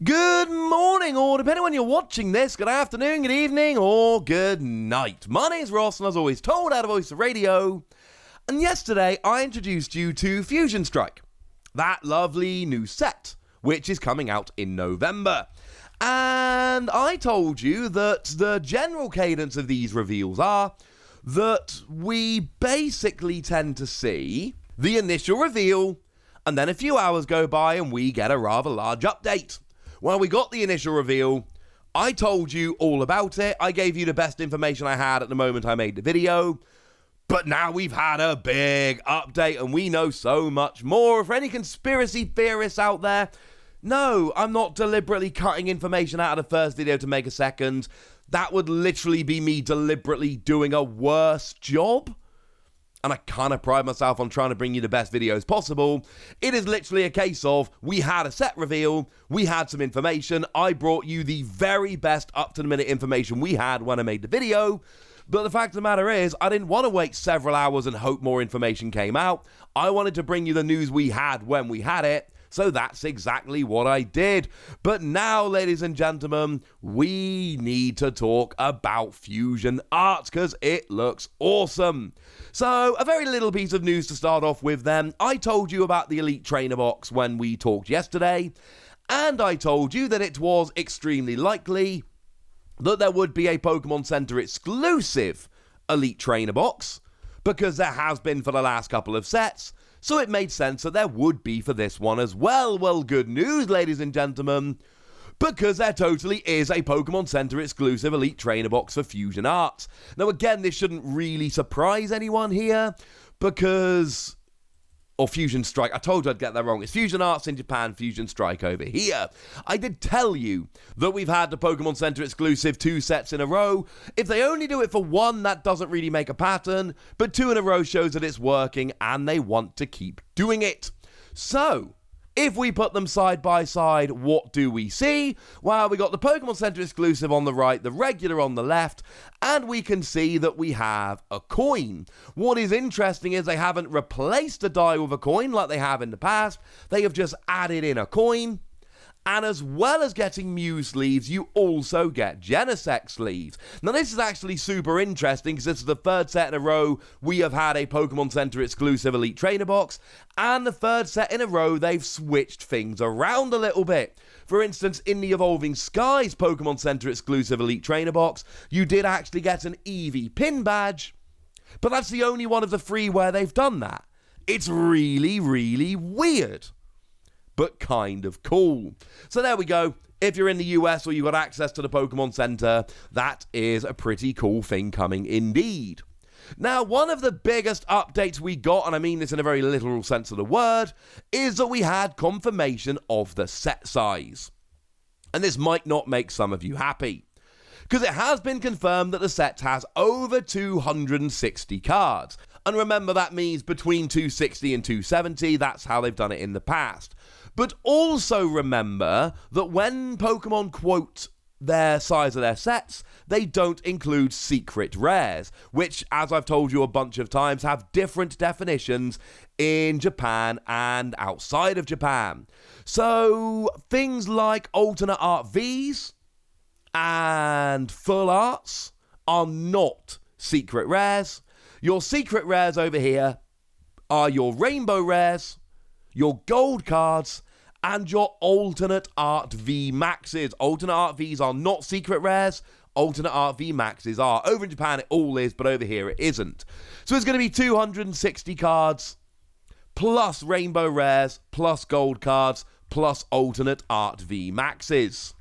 Good morning, or depending on when you're watching this, good afternoon, good evening, or good night. My name's Ross, and as always, told out of Voice of Radio. And yesterday, I introduced you to Fusion Strike, that lovely new set, which is coming out in November. And I told you that the general cadence of these reveals are that we basically tend to see the initial reveal, and then a few hours go by and we get a rather large update. Well, we got the initial reveal. I told you all about it. I gave you the best information I had at the moment I made the video. But now we've had a big update and we know so much more. For any conspiracy theorists out there, no, I'm not deliberately cutting information out of the first video to make a second. That would literally be me deliberately doing a worse job. And I kind of pride myself on trying to bring you the best videos possible. It is literally a case of, we had a set reveal, we had some information, I brought you the very best up-to-the-minute information we had when I made the video, but the fact of the matter is, I didn't want to wait several hours and hope more information came out. I wanted to bring you the news we had when we had it, so that's exactly what I did. But now, ladies and gentlemen, we need to talk about Fusion Arts because it looks awesome. So, a very little piece of news to start off with then. I told you about the Elite Trainer Box when we talked yesterday, and I told you that it was extremely likely that there would be a Pokemon Center exclusive Elite Trainer Box, because there has been for the last couple of sets. So it made sense that there would be for this one as well. Well, good news, ladies and gentlemen, because there totally is a Pokemon Center exclusive Elite Trainer Box for Fusion Arts. Now, again, this shouldn't really surprise anyone here, because... Or Fusion Strike. I told you I'd get that wrong. It's Fusion Arts in Japan, Fusion Strike over here. I did tell you that we've had the Pokemon Center exclusive 2 sets in a row. If they only do it for 1, that doesn't really make a pattern, but 2 in a row shows that it's working and they want to keep doing it. So, if we put them side by side, what do we see? Well, we got the Pokemon Center exclusive on the right, the regular on the left, and we can see that we have a coin. What is interesting is they haven't replaced the die with a coin like they have in the past. They have just added in a coin. And as well as getting Mew sleeves, you also get Genesect sleeves. Now, this is actually super interesting because this is the 3rd set in a row we have had a Pokemon Center exclusive Elite Trainer Box, and the 3rd set in a row they've switched things around a little bit. For instance, in the Evolving Skies Pokemon Center exclusive Elite Trainer Box, you did actually get an Eevee pin badge, but that's the only one of the 3 where they've done that. It's really, really weird, but kind of cool. So there we go. If you're in the US or you've got access to the Pokemon Center, that is a pretty cool thing coming indeed. Now, one of the biggest updates we got, and I mean this in a very literal sense of the word, is that we had confirmation of the set size. And this might not make some of you happy, because it has been confirmed that the set has over 260 cards. And remember, that means between 260 and 270, that's how they've done it in the past. But also remember that when Pokemon quote their size of their sets, they don't include secret rares, which, as I've told you a bunch of times, have different definitions in Japan and outside of Japan. So things like alternate art Vs and full arts are not secret rares. Your secret rares over here are your rainbow rares, your gold cards, and your alternate art V maxes. Alternate art Vs are not secret rares. Alternate art V maxes are. Over in Japan it all is, but over here it isn't. So it's going to be 260 cards, plus rainbow rares, plus gold cards, plus alternate art V maxes.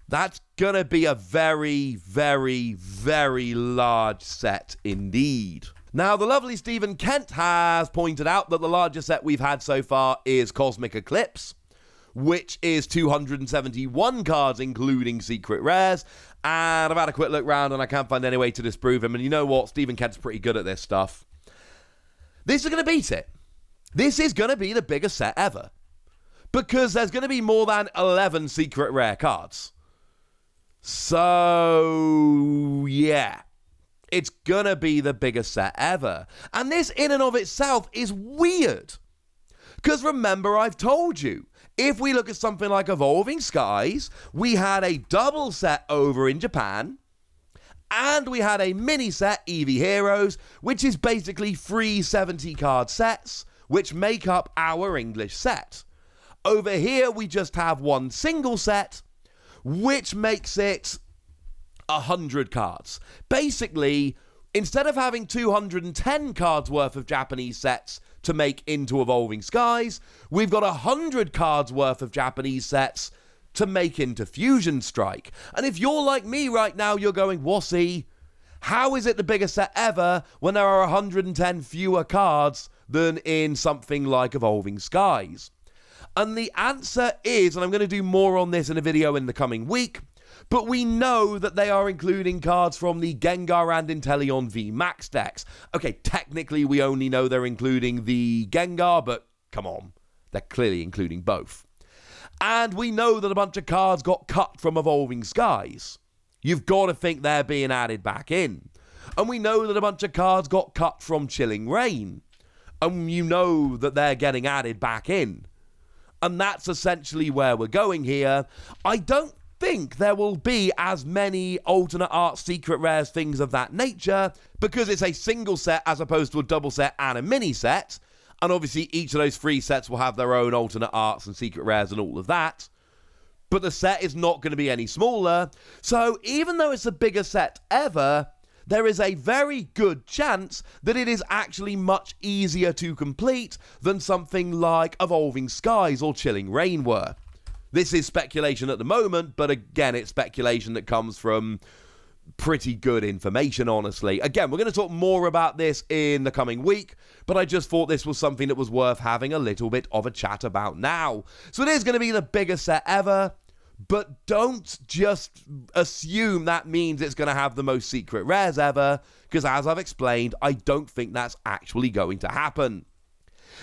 That's going to be a very, very, very large set indeed. Now, the lovely Stephen Kent has pointed out that the largest set we've had so far is Cosmic Eclipse, which is 271 cards, including secret rares. And I've had a quick look round and I can't find any way to disprove him. And you know what? Stephen Kent's pretty good at this stuff. This is going to beat it. This is going to be the biggest set ever, because there's going to be more than 11 secret rare cards. So, yeah, it's going to be the biggest set ever. And this in and of itself is weird. Because remember, I've told you, If we look at something like Evolving Skies, we had a double set over in Japan, and we had a mini set, Eevee Heroes, which is basically 3 70-card sets, which make up our English set. Over here, we just have one single set, which makes it 100 cards. Basically, instead of having 210 cards worth of Japanese sets to make into Evolving Skies, we've got 100 cards worth of Japanese sets to make into Fusion Strike. And if you're like me right now, you're going, Wussy, how is it the biggest set ever when there are 110 fewer cards than in something like Evolving Skies? And the answer is, and I'm going to do more on this in a video in the coming week, but we know that they are including cards from the Gengar and Inteleon V Max decks. Okay, technically we only know they're including the Gengar, but come on, they're clearly including both. And we know that a bunch of cards got cut from Evolving Skies. You've got to think they're being added back in. And we know that a bunch of cards got cut from Chilling Reign. And you know that they're getting added back in. And that's essentially where we're going here. I don't think there will be as many alternate art, secret rares, things of that nature, because it's a single set as opposed to a double set and a mini set. And obviously each of those 3 sets will have their own alternate arts and secret rares and all of that. But the set is not going to be any smaller. So even though it's the biggest set ever, there is a very good chance that it is actually much easier to complete than something like Evolving Skies or Chilling Reign were. This is speculation at the moment, but again, it's speculation that comes from pretty good information, honestly. Again, we're going to talk more about this in the coming week, but I just thought this was something that was worth having a little bit of a chat about now. So it is going to be the biggest set ever, but don't just assume that means it's going to have the most secret rares ever, because as I've explained, I don't think that's actually going to happen.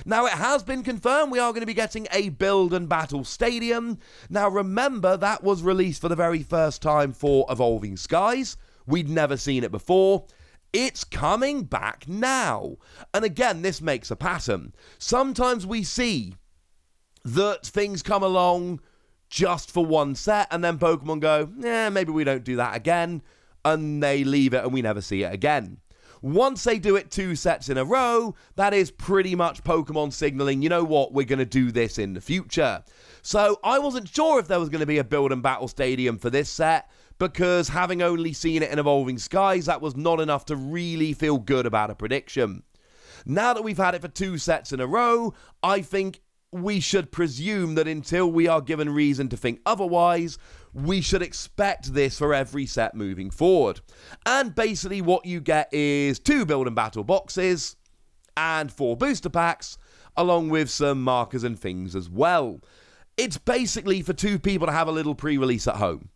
Now, it has been confirmed we are going to be getting a Build and Battle Stadium. Now, remember, that was released for the very first time for Evolving Skies. We'd never seen it before. It's coming back now. And again, this makes a pattern. Sometimes we see that things come along just for one set, and then Pokemon go, maybe we don't do that again, and they leave it and we never see it again. Once they do it 2 sets in a row, that is pretty much Pokemon signaling, you know what, we're going to do this in the future. So I wasn't sure if there was going to be a Build and Battle Stadium for this set, because having only seen it in Evolving Skies, that was not enough to really feel good about a prediction. Now that we've had it for 2 sets in a row, I think we should presume that until we are given reason to think otherwise, we should expect this for every set moving forward. And basically what you get is 2 Build and Battle boxes and 4 booster packs, along with some markers and things as well. It's basically for 2 people to have a little pre-release at home.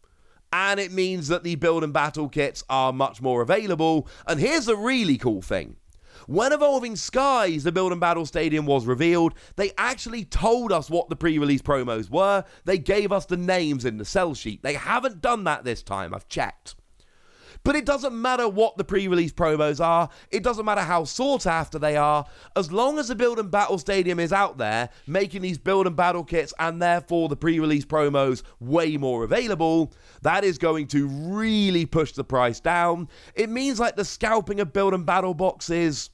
And it means that the Build and Battle kits are much more available. And here's the really cool thing. When Evolving Skies, the Build and Battle Stadium, was revealed, they actually told us what the pre-release promos were. They gave us the names in the sell sheet. They haven't done that this time, I've checked. But it doesn't matter what the pre-release promos are. It doesn't matter how sought after they are. As long as the Build and Battle Stadium is out there, making these Build and Battle kits and therefore the pre-release promos way more available, that is going to really push the price down. It means like the scalping of Build and Battle boxes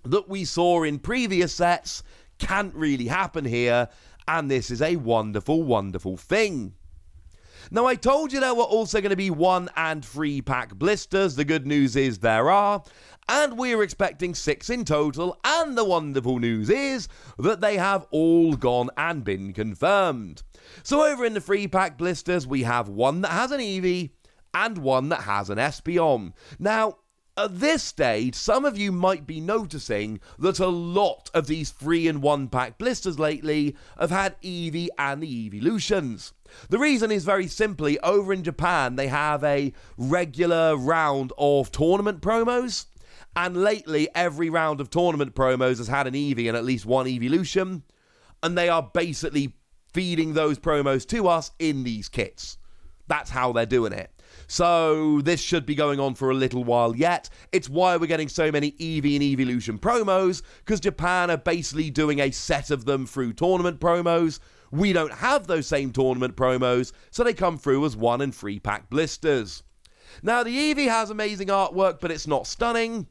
that we saw in previous sets can't really happen here, and this is a wonderful, wonderful thing. Now, I told you there were also going to be 1 and 3 pack blisters. The good news is there are, and we're expecting 6 in total, and the wonderful news is that they have all gone and been confirmed. So over in the 3 pack blisters, we have 1 that has an Eevee and 1 that has an Espeon. Now, at this stage, some of you might be noticing that a lot of these 3 and 1 pack blisters lately have had Eevee and the Eeveelutions. The reason is very simply, over in Japan, they have a regular round of tournament promos, and lately every round of tournament promos has had an Eevee and at least 1 Eeveelution, and they are basically feeding those promos to us in these kits. That's how they're doing it. So this should be going on for a little while yet. It's why we're getting so many Eevee and Eeveelution promos, because Japan are basically doing a set of them through tournament promos, We don't have those same tournament promos, so they come through as 1 and 3 pack blisters. Now, the Eevee has amazing artwork, but it's not stunning.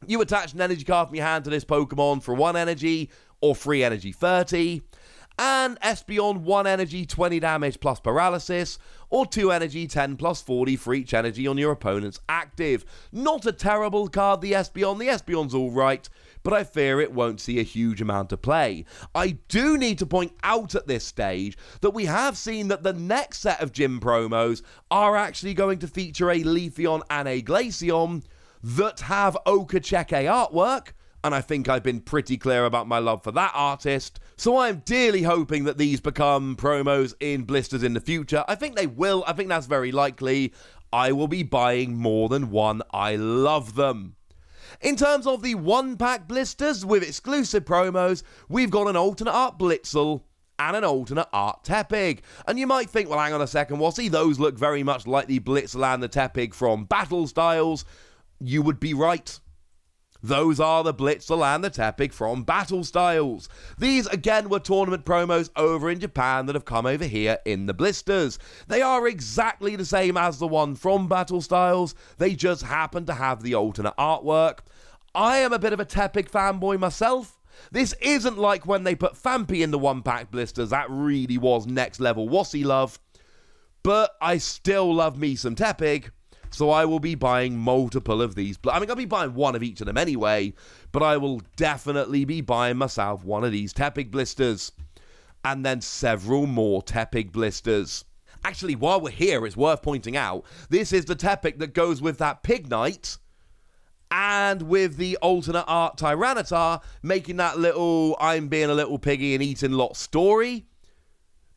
You attach an energy card from your hand to this Pokemon for 1 energy, or 3 energy 30, and Espeon 1 energy 20 damage plus paralysis, or 2 energy 10 plus 40 for each energy on your opponent's active. Not a terrible card, the Espeon. The Espeon's alright, but I fear it won't see a huge amount of play. I do need to point out at this stage that we have seen that the next set of gym promos are actually going to feature a Leafeon and a Glaceon that have Okacheke artwork, and I think I've been pretty clear about my love for that artist, so I'm dearly hoping that these become promos in blisters in the future. I think they will. I think that's very likely. I will be buying more than one. I love them. In terms of the 1-pack blisters with exclusive promos, we've got an alternate art Blitzel and an alternate art Tepig. And you might think, well, hang on a second, Wassy, those look very much like the Blitzel and the Tepig from Battle Styles. You would be right. Those are the Blitzel and the Tepig from Battle Styles. These, again, were tournament promos over in Japan that have come over here in the blisters. They are exactly the same as the one from Battle Styles. They just happen to have the alternate artwork. I am a bit of a Tepig fanboy myself. This isn't like when they put Fampi in the 1-pack blisters. That really was next level Wassy love. But I still love me some Tepig. So I will be buying multiple of these. I mean, I'll be buying one of each of them anyway, but I will definitely be buying myself one of these Tepig blisters. And then several more Tepig blisters. Actually, while we're here, it's worth pointing out, this is the Tepig that goes with that Pignite, and with the alternate art Tyranitar, making that little I'm being a little piggy and eating lots story.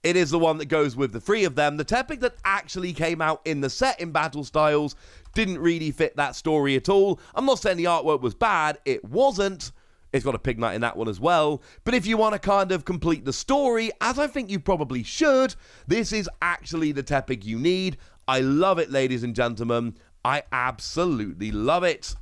It is the one that goes with the 3 of them. The Tepig that actually came out in the set in Battle Styles didn't really fit that story at all. I'm not saying the artwork was bad. It wasn't. It's got a Pignite in that one as well. But if you want to kind of complete the story, as I think you probably should, this is actually the Tepig you need. I love it, ladies and gentlemen. I absolutely love it.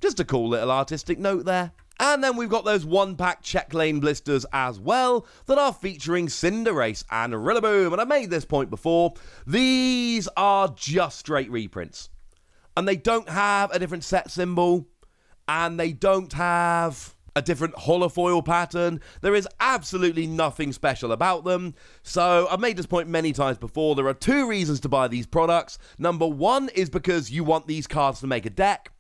Just a cool little artistic note there. And then we've got those 1-pack check lane blisters as well that are featuring Cinderace and Rillaboom. And I made this point before. These are just straight reprints. And they don't have a different set symbol. And they don't have a different holofoil pattern. There is absolutely nothing special about them. So I've made this point many times before. There are 2 reasons to buy these products. Number 1 is because you want these cards to make a deck.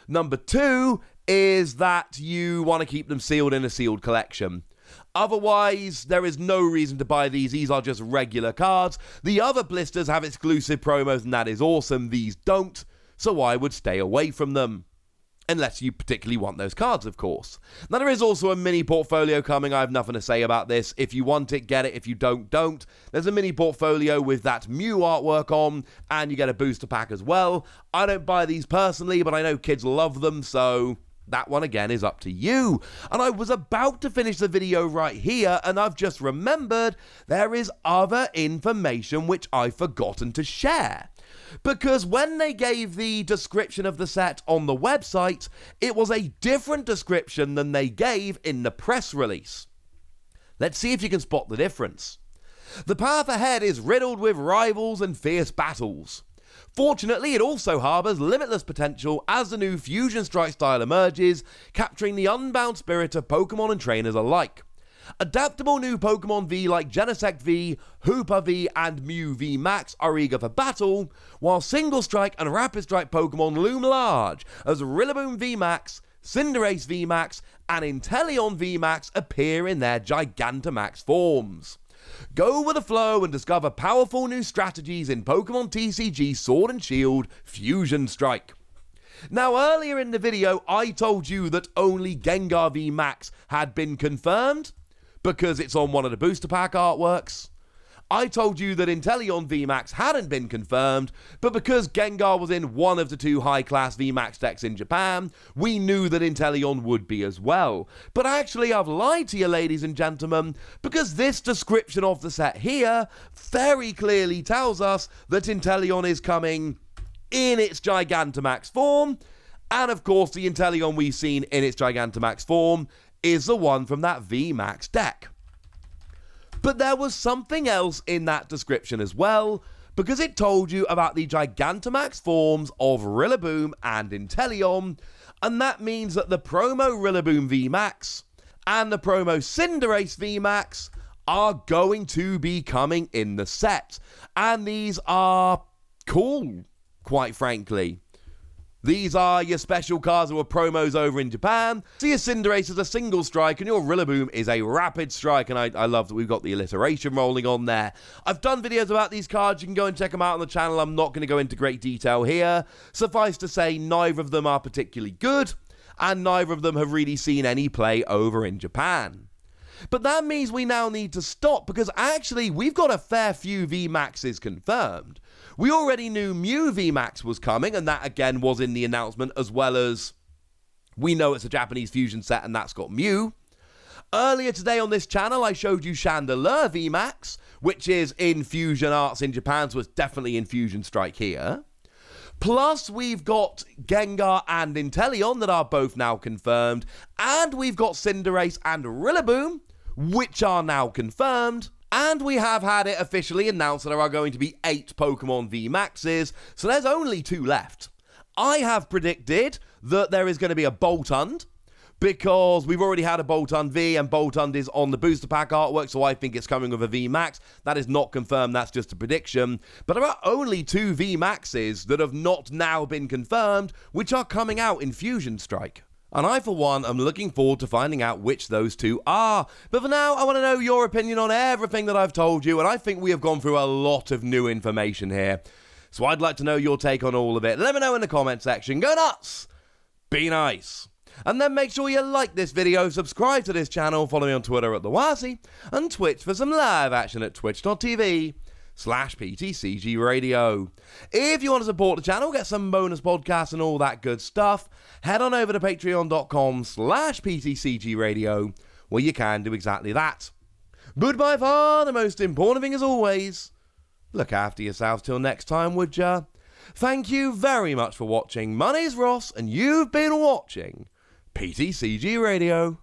Number 2 is that you want to keep them sealed in a sealed collection. Otherwise, there is no reason to buy these. These are just regular cards. The other blisters have exclusive promos, and that is awesome. These don't, so I would stay away from them. Unless you particularly want those cards, of course. Now, there is also a mini portfolio coming. I have nothing to say about this. If you want it, get it. If you don't, don't. There's a mini portfolio with that Mew artwork on, and you get a booster pack as well. I don't buy these personally, but I know kids love them, so that one, again, is up to you. And I was about to finish the video right here, and I've just remembered there is other information which I've forgotten to share. Because when they gave the description of the set on the website, it was a different description than they gave in the press release. Let's see if you can spot the difference. The path ahead is riddled with rivals and fierce battles. Fortunately, it also harbours limitless potential as the new Fusion Strike style emerges, capturing the unbound spirit of Pokemon and trainers alike. Adaptable new Pokemon V like Genesect V, Hoopa V, and Mew V Max are eager for battle, while Single Strike and Rapid Strike Pokemon loom large as Rillaboom V Max, Cinderace V Max, and Inteleon V Max appear in their Gigantamax forms. Go with the flow and discover powerful new strategies in Pokemon TCG Sword and Shield Fusion Strike. Now, earlier in the video, I told you that only Gengar V Max had been confirmed, because it's on one of the booster pack artworks. I told you that Inteleon VMAX hadn't been confirmed, but because Gengar was in one of the 2 high-class VMAX decks in Japan, we knew that Inteleon would be as well. But actually, I've lied to you, ladies and gentlemen, because this description of the set here very clearly tells us that Inteleon is coming in its Gigantamax form, and of course, the Inteleon we've seen in its Gigantamax form is the one from that VMAX deck. But there was something else in that description as well, because it told you about the Gigantamax forms of Rillaboom and Inteleon, and that means that the promo Rillaboom VMAX and the promo Cinderace VMAX are going to be coming in the set. And these are cool, quite frankly. These are your special cards that were promos over in Japan. So your Cinderace is a single strike and your Rillaboom is a rapid strike. And I love that we've got the alliteration rolling on there. I've done videos about these cards. You can go and check them out on the channel. I'm not going to go into great detail here. Suffice to say, neither of them are particularly good. And neither of them have really seen any play over in Japan. But that means we now need to stop, because actually we've got a fair few VMAXs confirmed. We already knew Mew VMAX was coming, and that again was in the announcement, as well as we know it's a Japanese fusion set and that's got Mew. Earlier today on this channel I showed you Chandelure VMAX, which is in Fusion Arts in Japan, so it's definitely in Fusion Strike here. Plus, we've got Gengar and Inteleon that are both now confirmed. And we've got Cinderace and Rillaboom, which are now confirmed. And we have had it officially announced that there are going to be 8 Pokemon VMAXs. So there's only 2 left. I have predicted that there is going to be a Boltund, because we've already had a Boltund V, and Boltund is on the booster pack artwork, so I think it's coming with a VMAX. That is not confirmed, that's just a prediction. But there are only 2 VMAXs that have not now been confirmed, which are coming out in Fusion Strike. And I, for one, am looking forward to finding out which those 2 are. But for now, I want to know your opinion on everything that I've told you, and I think we have gone through a lot of new information here. So I'd like to know your take on all of it. Let me know in the comment section. Go nuts! Be nice! And then make sure you like this video, subscribe to this channel, follow me on Twitter at TheWazzy, and Twitch for some live action at twitch.tv/PTCG Radio. If you want to support the channel, get some bonus podcasts and all that good stuff, head on over to patreon.com/PTCG Radio, where you can do exactly that. But by far, the most important thing as always, look after yourselves till next time, would ya? Thank you very much for watching. My name's Ross, and you've been watching PTCG Radio.